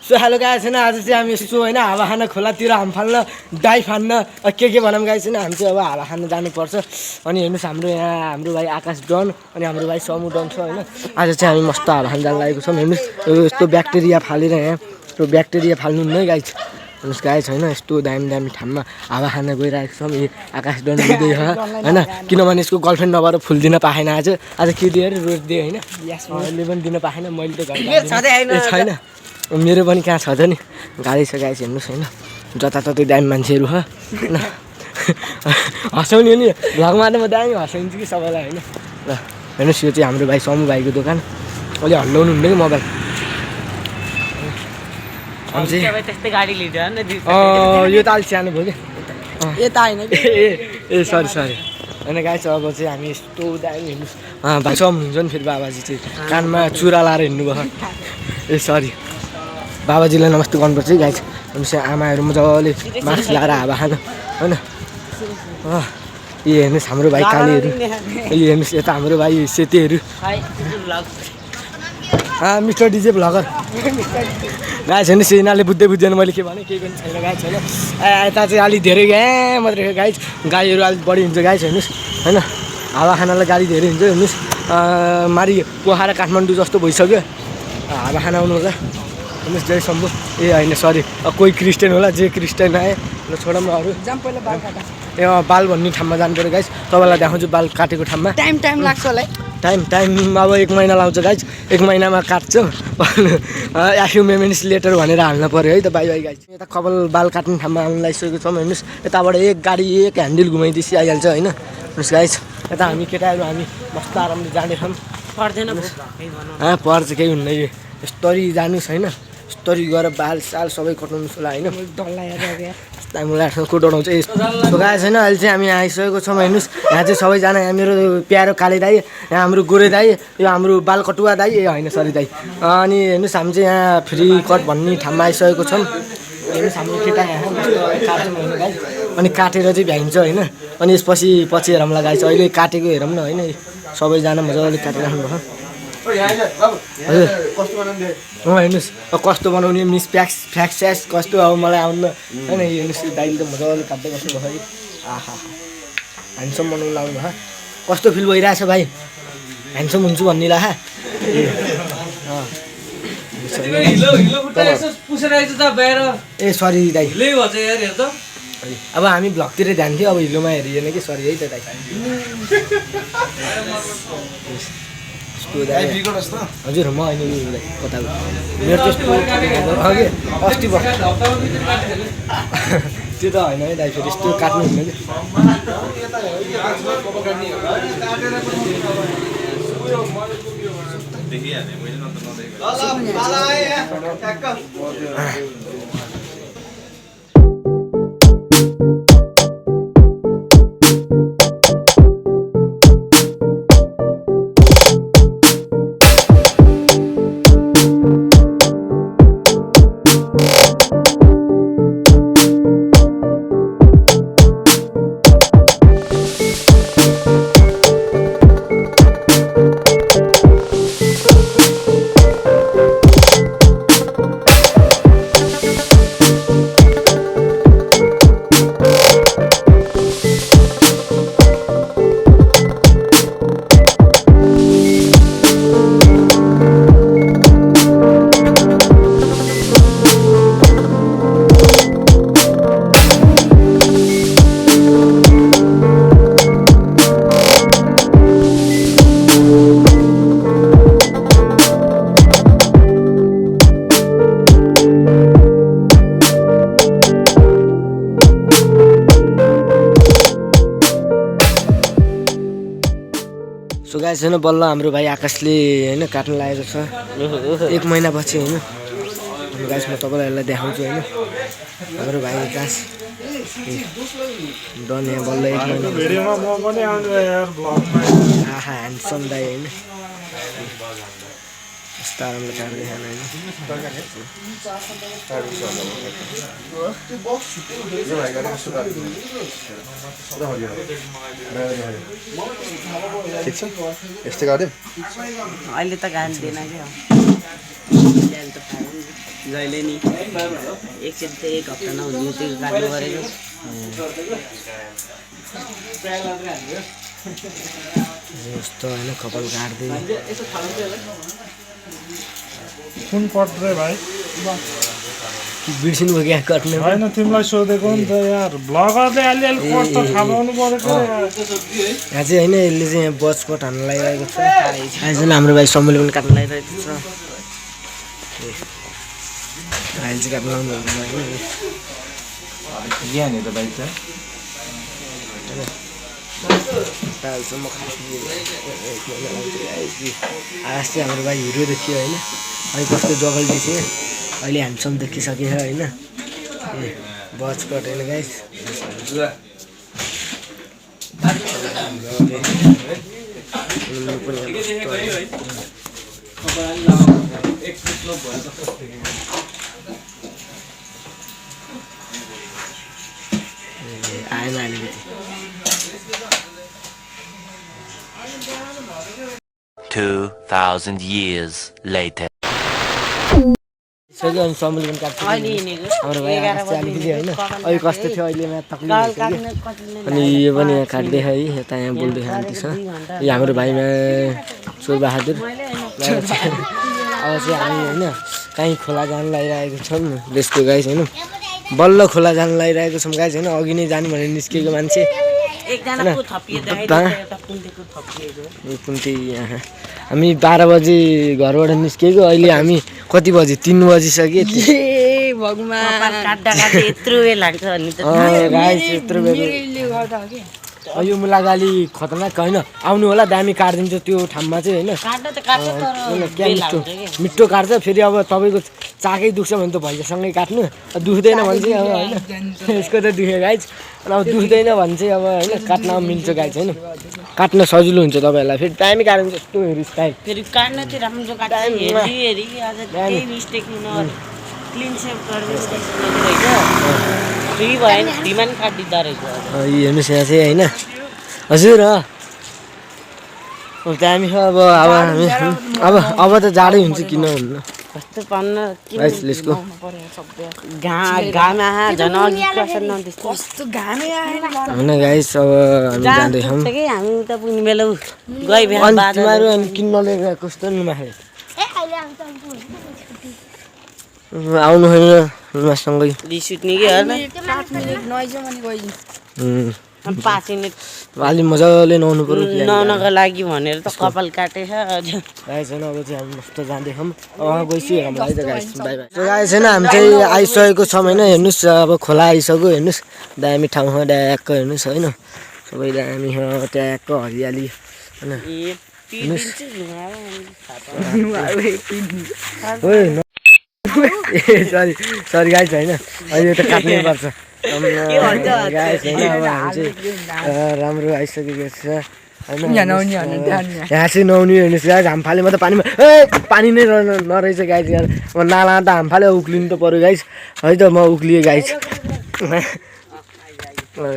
So hello guys हैन आज चाहिँ हामी यस्तो हैन हावा खान खोलातिर हाम फाल्न डाइ फान्न के भनौँ गाइस हैन हामी चाहिँ अब हावा खान जानुपर्छ अनि हेर्नुस् हाम्रो यहाँ हाम्रो भाइ आकाश डन अनि हाम्रो भाइ समु डन छ हैन आज चाहिँ हामी मस्त हावा खान जान लागेको छौँ हेर्नुस् यस्तो ब्याक्टेरिया फालेर यहाँ त्यो ब्याक्टेरिया फाल्नु नै गाइस हेर्नुस् गाइस हैन यस्तो दामी दामी ठाउँमा हावा खान गइरहेको छौँ यो आकाश डन दिँदै हैन किनभने यसको गर्लफ्रेन्ड नभएर फुल दिन पाएन आज के दियो अरे रोज दियो हैन यसले पनि दिन पाएन मैले त घर छैन मेरो पनि कहाँ छ त नि गाडी छ गाइस हेर्नुहोस् हैन जताततै दामी मान्छेहरू हैन हँसाउने हो नि भ्लगमा त म दामी हँसाउँछु कि सबैलाई हैन ल हेर्नुहोस् यो चाहिँ हाम्रो भाइ समु भाइको दोकान अलि हल्लाउनु हुँदैन कि मोबाइल यो त अलिक सानो भयो कि यता होइन ए सरी होइन गाइस अब चाहिँ हामी यस्तो दामी हेर्नुहोस् भाइ समु हुन्छ नि फेरि बाबाजी चाहिँ कानमा चुरा लाएर हिँड्नुभयो ए सरी बाबाजीलाई नमस्ते गर्नुपर्छ है गाइस हामीसँग आमाहरू मजाले मास्क लगाएर हावा खान होइन यो हेर्नुहोस् हाम्रो भाइ कालीहरू यो हेर्नुहोस् यता हाम्रो भाइ सेतीहरू मिस्टर डिजे भ्लगर गाइस हेर्नुहोस् यिनीहरूले बुझ्दैन मैले के भने केही पनि छैन गाइस होइन यता चाहिँ अलिक धेरै यहाँ मात्रै गाइस गाईहरू अलिक बढी हुन्छ गाइस हेर्नुहोस् होइन हावा खानालाई गाडी धेरै हुन्छ हेर्नुहोस् मारि पोखरा काठमाडौँ जस्तो भइसक्यो हावा खाना आउनु होला हेर्नुहोस् जय शम्भु ए होइन सरी कोही क्रिस्चियन होला जे क्रिस्चियन आए ल छोडौँ न अरू ए बाल भन्ने ठाउँमा जानु पऱ्यो गाइस तपाईँलाई देखाउँछु बाल काटेको ठाउँमा टाइम लाग्छ होला टाइम अब 1 महिना लाउँछ गाइस 1 महिनामा काट्छ एफ्यु मिनिट्स लेटर भनेर हाल्नु पऱ्यो है त बाई बाई गाइस यता कपाल बाल काट्ने ठाउँमा आउनु लागिसकेको छौँ हेर्नुहोस् यताबाट एक गाडी एक ह्यान्डल घुमाइदिएपछि आइहाल्छ होइन हेर्नुहोस् गाइस यता हामी केटाहरू हामी मस्त आरामले जानेछौँ पर्दैन पर्छ केही हुन्न यो यस्तरी जानुहोस् होइन यस्तरी गएर बाल साल सबै कटाउनु होला होइन को डराउँछ यस्तो गाएछ होइन अहिले चाहिँ हामी आइसकेको छौँ हेर्नुहोस् यहाँ चाहिँ सबैजना यहाँ मेरो प्यारो काले दाई यहाँ हाम्रो गोरे दाई यो हाम्रो बाल कटुवा दाई ए होइन सरी दाई अनि हेर्नुहोस् हामी चाहिँ यहाँ फ्री कट भन्ने ठाउँमा आइसकेको छौँ हेर्नुहोस् हाम्रो केटा यहाँ काट्छौँ होइन गाई अनि काटेर चाहिँ भ्याइन्छ होइन अनि यसपछि पछि हेरौँला गाई चाहिँ अहिले काटेको हेरौँ न होइन सबैजना मजाले काटेर राख्नुभयो हजुर हेर्नुहोस् कस्तो बनाउने मिस फ्याक्स कस्तो अब मलाई आउनु होइन हेर्नुहोस् दाइले त मजाले काट्दै बस्नु भयो है आहा ह्यान्डसम बनाउनु लाउनु भयो कस्तो फिल भइरहेछ भाइ ह्यान्डसम हुन्छु भन्नेला ए सरी दाइ अब हामी भ्लगतिर ध्यान थियो अब हिलोमा हेरिएन कि सरी है त दाइ हजुर म अहिले कता मेरो त्यस्तो अघि अस्ति त्यो त होइन है दाइ फेरि यस्तो काट्नु हुन्न कि सो गाइस होइन बल्ल हाम्रो भाइ आकाशले होइन काट्न लागेको छ 1 महिनापछि होइन गाइस म तपाईँहरूलाई देखाउँछु होइन हाम्रो भाइ आकाश डन यहाँ बल्ल 1 महिना आहा ह्यान्डसम दाइ होइन यस्तो आरामले काट्दै खानु होइन ठिक छ यस्तै गर्दियौँ अहिले त गान्दैन क्या जहिले नि एकछिन चाहिँ 1 हप्ता नहुने त्यो काट्नु परेको यस्तो होइन कपाल काट्दै कुन कट रे भाइ बिर्सिनु भयो क्या काट्नु होइन तिमीलाई सोधेको नि त यार ब्लगरले अलिअलि कट त थाहा पाउनु पर्यो क्या यार यहाँ चाहिँ होइन यसले चाहिँ यहाँ बचपट हान्न लागिरहेको छ अहिले चाहिँ हाम्रो भाइ समूहले पनि काट्नु लागिरहेको छ अहिले चाहिँ काट्नु लाउनु यहाँ नि त भाइ त आज चाहिँ हाम्रो भाइ हिरो देखियो होइन अहिले कस्तो जगल देखियो अहिले ह्यान्डसम देखिसक्यो होइन ए बचपट होइन गाइस आएन अलिकति 2,000 years later. सक्यो अनि समूल पनि काट्छ हाम्रो भाइ अलिकति होइन अहिले कस्तो थियो अहिले यहाँ तक्लिफ अनि यो पनि यहाँ काट्दै है यता यहाँ बोल्दै खान्दैछ यो हाम्रो भाइमा सुरबहादुर अब चाहिँ हामी होइन कहीँ खोला जानु लागिरहेको छौँ देशको गाइस होइन बल्ल खोला जानु लागिरहेको छौँ गाइस होइन अघि नै जानु भनेर निस्केको मान्छे हामी 12 बजी घरबाट निस्केको अहिले हामी कति बजी 3 बजिसक्यो यो मुलाको अलि खतरनाक होइन आउनु होला दामी काटिदिन्छ त्यो ठाउँमा चाहिँ होइन क्या मिठो काट्छ फेरि अब तपाईँको चाकै दुख्छ भने त भैँचासँगै काट्नु दुख्दैन भने चाहिँ अब होइन यसको त दुख्यो गाइज अब दुख्दैन भने चाहिँ अब होइन काट्न मिल्छ गाइज होइन काट्न सजिलो हुन्छ तपाईँहरूलाई फेरि दामी काटिन्छ यस्तो हेरी स्टाइल फेरि काट्न चाहिँ राम्रो काट्छ हेरी हेरी आज केही मिस्टेक हुन क्लिन सेभ गरिदिन्छ फ्री भयो नि फ्रीमा नि काटिदिँदो रहेछ हेर्नुहोस् यहाँ चाहिँ होइन हजुर दामी छ अब हामी अब त जाडै हुन्छ किन हुन्न कस्तो पाउन यसको घाम झन् अघि कस्तो घामै होइन गाइस अब हामी जाँदैछौँ हामी उता पुग्ने बेला गइ तिमीहरू अनि किन्न लिएर कस्तो नुमाखे आउनु होइन नुमासँगै रिस उठ्ने कि होइन 5 मिनट अलि मजाले नुहाउनु पर्यो नुहाउनको लागि भनेर त कपाल काटेछ गाइस होइन अब चाहिँ हामी मस्त जाँदैछौँ गइसक्यो हामीलाई त गाइस बाई बाई गाइस होइन हामी चाहिँ आइसकेको छौँ होइन हेर्नुहोस् अब खोला आइसक्यो हेर्नुहोस् दामी ठाउँमा ड्याक्क हेर्नुहोस् होइन सबै दामी ट्याक्क हरियाली होइन सरी गाइस होइन अहिले त काट्नै पर्छ गाइस होइन अब हामी चाहिँ राम्रो आइसकेको छ यहाँ चाहिँ नुहाउने हेर्नुहोस् गाइस हामफाले मात्रै पानीमा पानी नै नरहेछ गाइस यहाँ अब नाला त हामफाले उक्लिनु त पऱ्यो गाइस है त म उक्लिएँ गाइस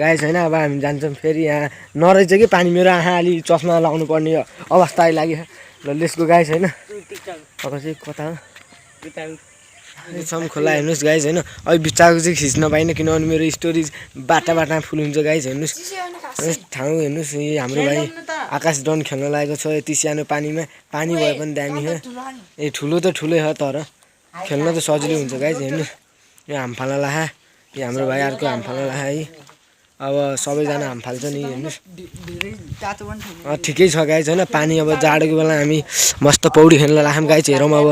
गाइस होइन अब हामी जान्छौँ फेरि यहाँ नरहेछ कि पानी मेरो आँखा अलि चस्मा लाउनु पर्ने अवस्था आइलाग्यो ल लेसको गाइस होइन अब चाहिँ कता हो छम खोला हेर्नुहोस् गाइस होइन अहिले बिच्चाको चाहिँ खिच्न पाइनँ किनभने मेरो स्टोरेज बाटा फुल हुन्छ गाइस हेर्नुहोस् ठाउँ हेर्नुहोस् हाम्रो भाइ आकाश डन खेल्न लागेको छ यति सानो पानीमा पानी भए पनि दामी हो ए ठुलो त ठुलै हो तर खेल्न त सजिलो हुन्छ गाइस हेर्नु यो हामफाला लाहा यो हाम्रो भाइ अर्को हामफाला लाहा है अब सबैजना हामफाल्छ नि हेर्नुहोस् ठिकै छ गाइस होइन पानी अब जाडोको बेला हामी मस्त पौडी खेल्न लाग्यौँ गाइस हेरौँ अब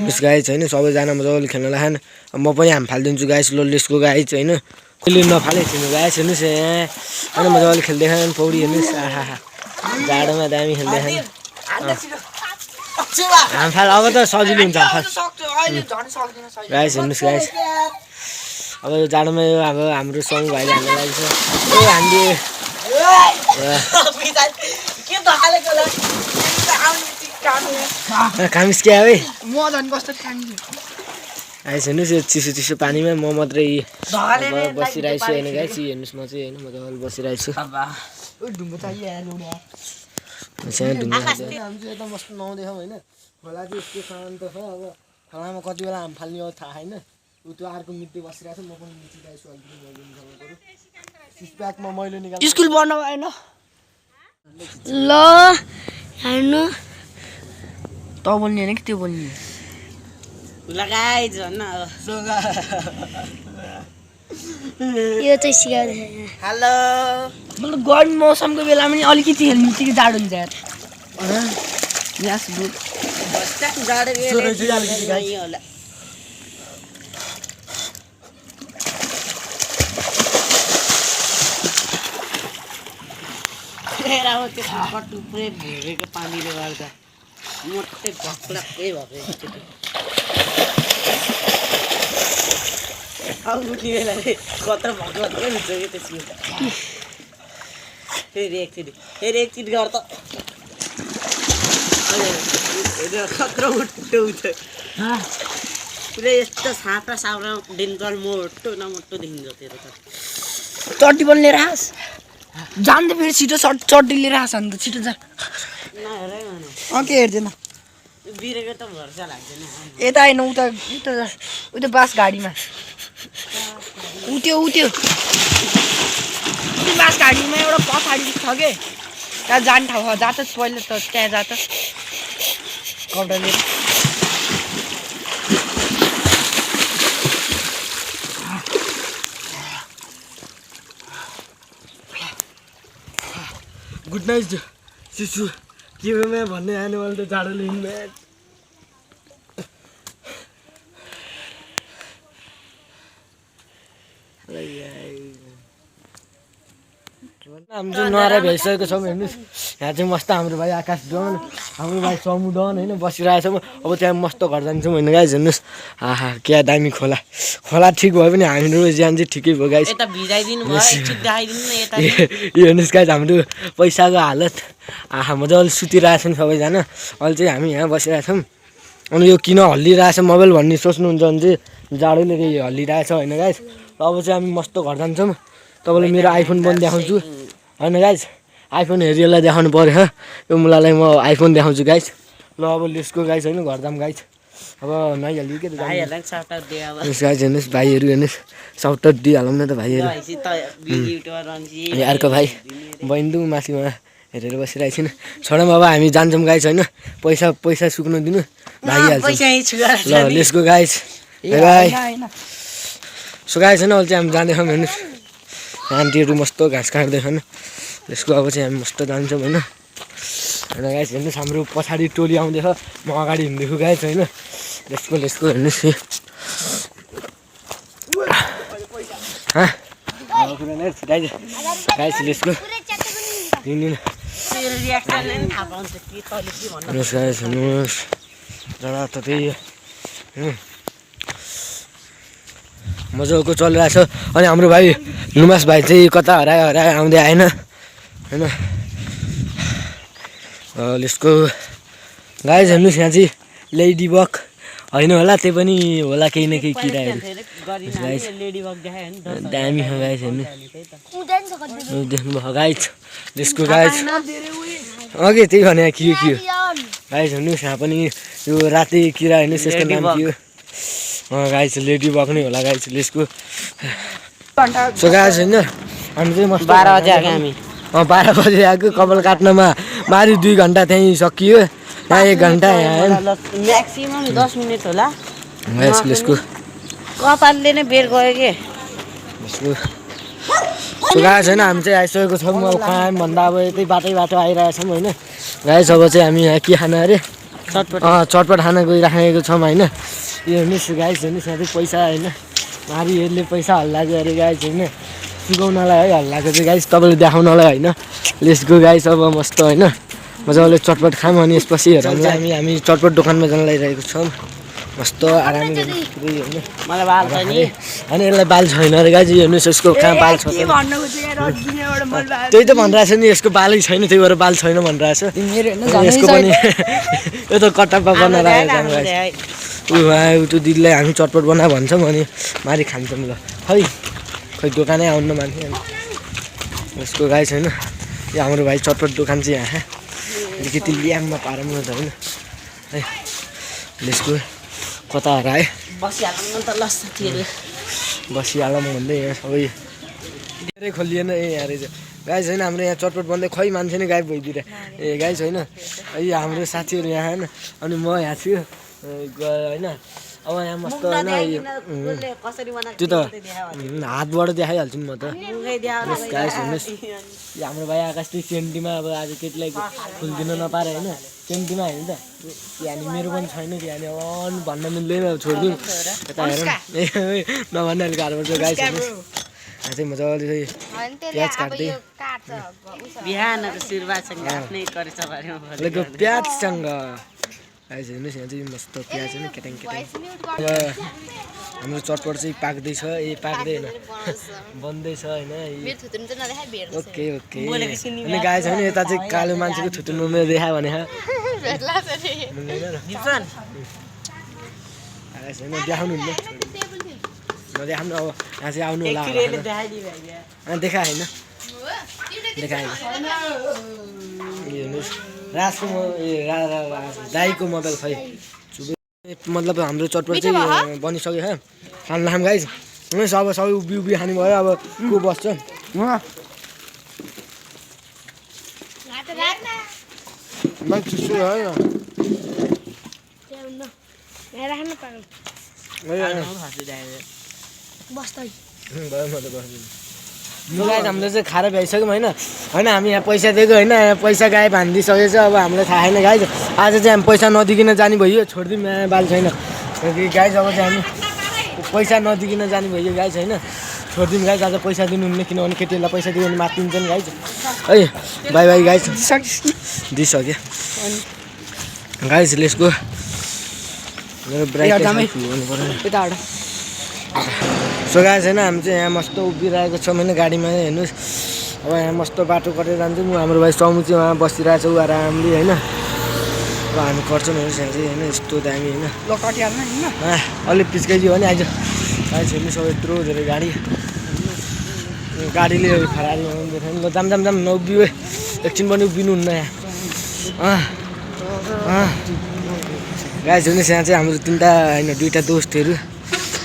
गाइस होइन सबैजना मजाले खेल्न लाग्छन् म पनि हामफालिदिन्छु गाइस लोलेसको गाइस होइन कहिले नफाले थिएन गाइस हेर्नुहोस् यहाँ होइन मजाले खेल्दै खान् पौडी हेर्नुहोस् आहा जाडोमा दामी खेल्दै खान् हामफाल अब त सजिलो हुन्छ हामफाल गाइस हेर्नुहोस् गाइस अब यो जाडोमा यो अब हाम्रो सङ भाइले हाल्न लागेको छ ए हान्दी कामिस क्या है आइस हेर्नुहोस् यो चिसो चिसो पानीमा म मात्रै बसिरहेको छु होइन गाइस हेर्नुहोस् म चाहिँ होइन मजाले बसिरहेको छु हामी चाहिँ यता मस्त नुहाउँदैछौँ होइन खोला चाहिँ यस्तो शान्त छ अब फलामा कति बेला हाम फाल्ने हो थाहा छैन ऊ त्यो अर्को मिट्दै बसिरहेको छ म पनि मिचिरहेको छु अलिकति सिक्सप्याकमा मैले निकाल्नु स्कुल बन्द भएन ल हेर्नु त बोल्ने होइन कि त्यो बोल्ने लगाइ झन् यो चाहिँ सिकाउँदै हेलो मतलब गर्मी मौसमको बेलामा नि अलिकति हेर्नु जाडो हुन्छ यार यस बुक जाडो सोह्र चाहिँ अलिकति गाई। होला अब त्यसमा कट्टु पुरै भेगेको पानीले गर्दा मोटै भक्लाकै भएको अब उठ्ने बेला कत्रो भक्लाकै हुन्छ कि त्यसमा फेरि एकचोटि गर त कत्रो मोटो हुन्छ पुरै यस्तो साप्रा साप्रा दिनकाल मोटो नमोटो देखिन्छ त्यो त चट्टी पनि लिएर आस जान्दै फेरि छिटो चट्टी लिएर आस अन्त छिटो जा नहेरै के हेर्दैन बिरेको त भरोसा लाग्दैन यता होइन उता बास गाडीमा त्यो बास गाडीमा एउटा पछाडि छ के त्यहाँ जाने ठाउँ जा त पहिला त त्यहाँ जा त कौटा लिएर गुड नाइट शिशु के भयो म्या भन्ने आने वाला त जाडोले हिँड्नु हामी चाहिँ नहरा भ्याइसकेको छौँ हेर्नुहोस् यहाँ चाहिँ मस्त हाम्रो भाइ आकाश डन हाम्रो भाइ समु डन होइन बसिरहेको छौँ अब त्यहाँ मस्त घर जान्छौँ होइन गाइस हेर्नुहोस् आहा क्या दामी खोला ठिक भयो भने हाम्रो ज्यान चाहिँ ठिकै भयो गाइस यता भिजाइदिनु भयो एकचोटि देखाइदिनु न यता यो हेर्नुहोस् गाइस हाम्रो पैसाको हालत आहा मजाले सुतिरहेको छन् सबैजना अहिले चाहिँ हामी यहाँ बसिरहेको छौँ अनि यो किन हल्लिरहेछ मोबाइल भन्ने सोच्नुहुन्छ भने चाहिँ जाडोले हल्लिरहेछ होइन गाइस अब चाहिँ हामी मस्त घर जान्छौँ तपाईँलाई मेरो आइफोन पनि देखाउँछु होइन गाइस आइफोन हेरिएलाई देखाउनु पऱ्यो यो मुलालाई म आइफोन देखाउँछु गाइस ल अब लेसको गाइस होइन घर जाऊँ गाइस अब नआइहाल्यो के त भाइहरूलाई साउट दिए अब गाइस हेर्नुहोस् भाइहरू हेर्नुहोस् साउट दिइहालौँ न त भाइहरू युट्युबर रन्जी अर्को भाइ बहिनी त माथिमा हेरेर बसिरहेको छैन छोडौँ अब हामी जान्छौँ गाइस होइन पैसा सुक्नु दिनु भागिहाल्छ ल लेसको गाइस सो गाइस होइन अहिले चाहिँ हामी जाँदैछौँ हेर्नुहोस् आन्टीहरू मस्त घाँस काट्दैछ होइन त्यसको अब चाहिँ हामी मस्त जान्छौँ होइन गाइस हेर्नुहोस् हाम्रो पछाडि टोली आउँदैछ म अगाडि हिँड्दैछु गाइस होइन लेसको हेर्नुहोस् गाइस लेसको हेर्नुहोस् गाइस हेर्नुहोस् जरा त त्यही मजाको चलिरहेछ अनि हाम्रो भाइ नुमास भाइ चाहिँ कता हराए आउँदै आएन होइन यसको गाइस हेर्नुहोस् यहाँ चाहिँ लेडी बग होइन होला त्यही पनि होला केही न केही किराहरू दामी छ गाइस हेर्नु देख्नुभयो गाइस त्यसको गाइस अघि त्यही भने के गाइस हेर्नुहोस् यहाँ पनि यो राति किरा हेर्नुहोस् यसको नाम के हो गाइस लेडी बग नै होला गाइस यसको सो गाइस होइन हामी चाहिँ मस्त 12 बजे आएको हामी 12 बजे आएको कपाल काट्नमा मारी 2 घन्टा त्यहीँ सकियो यहाँ 1 घन्टा यहाँ म्याक्सिमम 10 मिनट होला गाइस यसको कपालले नै बेर गयो के सो गाइस होइन हामी चाहिँ आइसकेको छौँ अब कहाँ भन्दा अब यतै बाटो आइरहेछौँ होइन गाइस अब चाहिँ हामी यहाँ के खाना अरे चटपट खाना गइराखेको छौँ होइन यो हेर्नुहोस् गाइस हेर्नुहोस् यहाँ चाहिँ पैसा होइन मारीहरूले पैसा हल्लाएको अरे गाइस होइन सिकाउनलाई है हल्लाएको चाहिँ गाइस तपाईँले देखाउनलाई होइन लेसको गाइस अब मस्त होइन मजाले चटपट खाऊँ अनि यसपछि हेरौँला हामी चटपट दोकानमा जान लागिरहेको छौँ मस्त आरामले होइन मलाई बाल छ नि अनि यसलाई बाल छैन अरे गाइस हेर्नुहोस् यसको कहाँ बाल छ त्यही त भनिरहेको छ नि यसको बालै छैन त्यही भएर बाल छैन भनिरहेको छ यसको पनि यो त कट्टापा बनाएर ऊ त्यो दिदीलाई हामी चटपट बना भन्छौँ अनि मारी खान्छौँ ल खै दोकानै आउनु मान्छे यसको गाई छैन यो हाम्रो भाइ चटपट दोकान चाहिँ यहाँ अलिकति ल्याममा पारौँ न त होइन है यसको कता हरायो बसिहाल्नु त ल साथीहरू बसिहालौँ भन्दै यहाँ सबै धेरै खोलिएन यहाँ रहेछ गाइस होइन हाम्रो यहाँ चटपट बन्दै खै मान्छे नै गायब भइदिएर गाइस होइन हाम्रो साथीहरू यहाँ होइन अनि म यहाँ छु होइन अब यहाँ मस्त होइन त्यो त हातबाट देखाइहाल्छु नि म त गाइस हेर्नुहोस् यो हाम्रो भाइ आकाश चाहिँ सेन्टीमा अब आज केटीलाई फुल दिन नपाएर होइन सेन्टीमा होइन त यहाँ मेरो पनि छैन कि यहाँ अब भन्न मिल्दैन अब छोडिदिउँ यता हेरौँ नभन्दा अलिक गाह्रो पर्छ गाइस हेर्नुहोस् यहाँ चाहिँ मजाले चाहिँ प्याज काट्दै बिहानको सुरुवातसँग आफ्नै करेछ बारेमा प्याजसँग गाइस हेर्नुहोस् यहाँ चाहिँ मस्त प्याज होइन केटाङ अब हाम्रो चटपट चाहिँ पाक्दैछ पाक्दै होइन बन्दैछ होइन ओके ओके अनि गाइस होइन यता चाहिँ कालो मान्छेको थुतुनु मेरो देखायो भने होइन देखाउनु हुन्न नदेखाउनु अब यहाँ चाहिँ आउनु होला देखा होइन देखाएन हेर्नुहोस् राजको दाईको मोबाइल खै मतलब हाम्रो चटपट चाहिँ बनिसक्यो है खानु लाम गाइस अब सबै उभि खानु भयो अब को बस्छ हाम्रो चाहिँ खाएर भ्याइसक्यौँ होइन हामी यहाँ पैसा दिएको होइन पैसा गाई भानिदिइसकेछ अब हामीलाई थाहा छैन गाई आज चाहिँ हामी पैसा नदिकन जाने भयो छोडिदिउँ यहाँ बाल छैन गाई अब चाहिँ हामी पैसा नदिकन जाने भयो गाई छैन छोडिदिउँ गाई आज पैसा दिनुहुन्न किनभने केटीहरूलाई पैसा दियो भने मातिन्छ नि गाई है बाई बाई गाई दिइसक्यो गाइस लेट्स गो मेरो ब्राइट हुनु सो गाइस होइन हामी चाहिँ यहाँ मस्त उभिरहेको छौँ होइन गाडीमा हेर्नुहोस् अब यहाँ मस्त बाटो कटेर जान्छौँ हाम्रो भाइ समु चाहिँ उहाँ बसिरहेको छ ऊ आरामले होइन अब हामी गर्छौँ हेर्नुहोस् यहाँ चाहिँ होइन यस्तो दामी होइन अलिक पिस्काइदियो भने आइज गाइस हेर्नुहोस् अब यत्रो धेरै गाडीले खराली देखाउनु ल जाम नउभियो एकछिन पनि उभिनुहुन्न यहाँ गाइस हेर्नुहोस् यहाँ चाहिँ हाम्रो तिनवटा होइन दुईवटा दोस्तहरू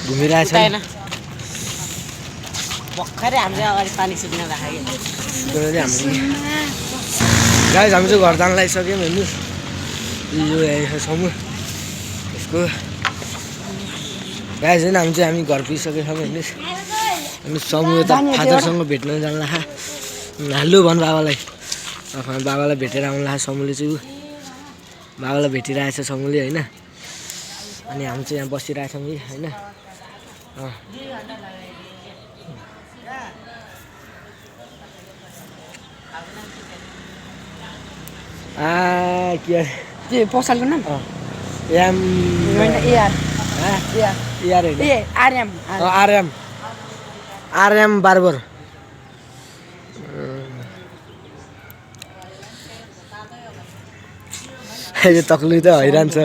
घुमिरहेछ भर्खरै हामीले अगाडि पानी सुक्न राखेको गाइस हामी चाहिँ घर जान लागिसक्यौँ हेर्नुहोस् यो समूह यसको गाइस होइन हामी घर पुगिसकेको छौँ हेर्नुहोस् अनि समूह त फादरसँग भेट्न जान्ला हाल्नु भन् बाबालाई भेटेर आउनु समूहले चाहिँ बाबालाई भेटिरहेछ समूहले होइन अनि हामी चाहिँ यहाँ बसिरहेछौँ कि होइन के पसलको नाम आर्यम बार्बर यो तक्लु त हैरान छ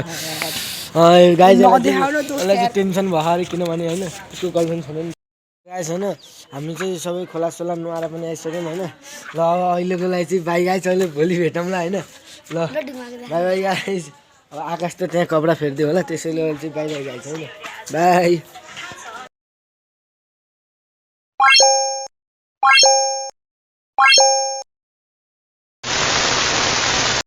गाइजलाई चाहिँ टेन्सन भयो अरे किनभने होइन उसको गर्लफ्रेन्ड छैन गाइस होइन हामी चाहिँ सबै खोलासोला नुहाएर पनि आइसक्यौँ होइन ल अब अहिलेको लागि चाहिँ बाई गाइस अहिले भोलि भेटौँला होइन ल बाई गाइस अब आकाश त त्यहाँ कपडा फेरिदियो होला त्यसैले चाहिँ बाई गाइस होइन बाई